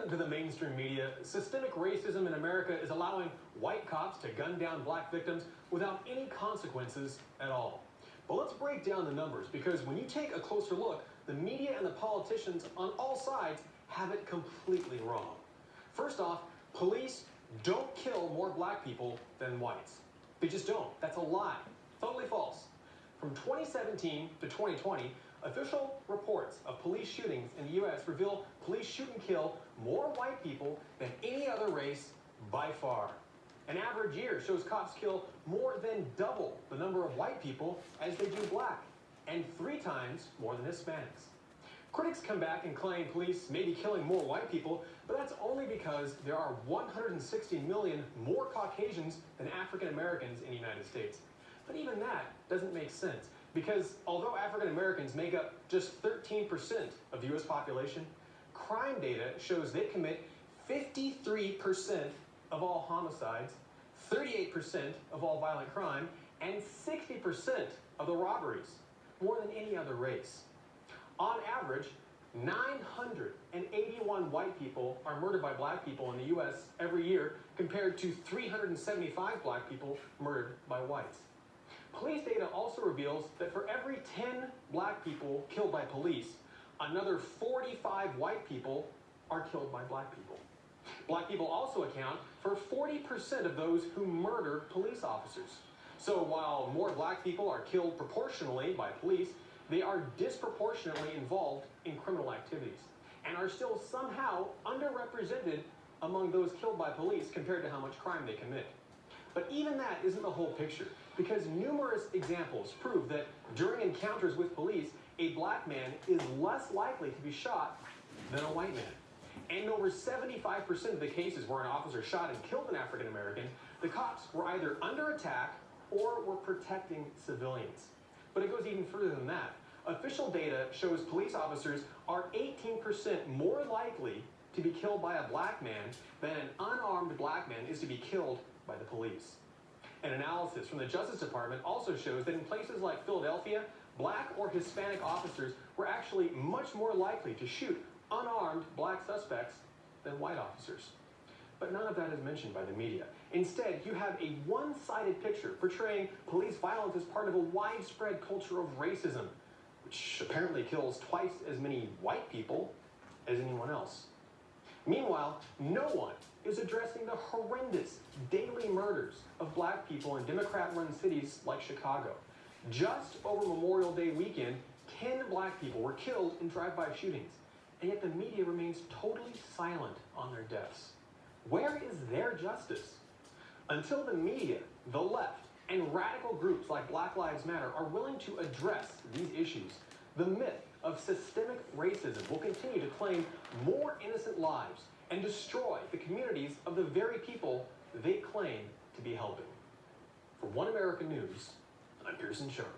to the mainstream media, systemic racism in America is allowing white cops to gun down black victims without any consequences at all. But let's break down the numbers, because when you take a closer look, the media and the politicians on all sides have it completely wrong. First off, police don't kill more black people than whites. They just don't. That's a lie. Totally false. From 2017 to 2020, official reports of police shootings in the U.S. reveal police shoot and kill more white people than any other race by far. An average year shows cops kill more than double the number of white people as they do black, and 3 times more than Hispanics. Critics come back and claim police may be killing more white people, but that's only because there are 160 million more Caucasians than African Americans in the United States. But even that doesn't make sense, because although African Americans make up just 13% of the U.S. population, crime data shows they commit 53% of all homicides, 38% of all violent crime, and 60% of the robberies, more than any other race. On average, 981 white people are murdered by black people in the U.S. every year, compared to 375 black people murdered by whites. Police data also reveals that for every 10 black people killed by police, another 45 white people are killed by black people. Black people also account for 40% of those who murder police officers. So while more black people are killed proportionally by police, they are disproportionately involved in criminal activities and are still somehow underrepresented among those killed by police compared to how much crime they commit. But even that isn't the whole picture, because numerous examples prove that during encounters with police, a black man is less likely to be shot than a white man. And in over 75% of the cases where an officer shot and killed an African American, the cops were either under attack or were protecting civilians. But it goes even further than that. Official data shows police officers are 18% more likely to be killed by a black man than an unarmed black man is to be killed by the police. An analysis from the Justice Department also shows that in places like Philadelphia, black or Hispanic officers were actually much more likely to shoot unarmed black suspects than white officers. But none of that is mentioned by the media. Instead, you have a one-sided picture portraying police violence as part of a widespread culture of racism, which apparently kills twice as many white people as anyone else. Meanwhile, no one is addressing the horrendous daily murders of black people in Democrat-run cities like Chicago. Just over Memorial Day weekend, 10 black people were killed in drive-by shootings, and yet the media remains totally silent on their deaths. Where is their justice? Until the media, the left, and radical groups like Black Lives Matter are willing to address these issues, the myth of systemic racism will continue to claim more innocent lives and destroy the communities of the very people they claim to be helping. For One American News, I'm Pearson Sharp.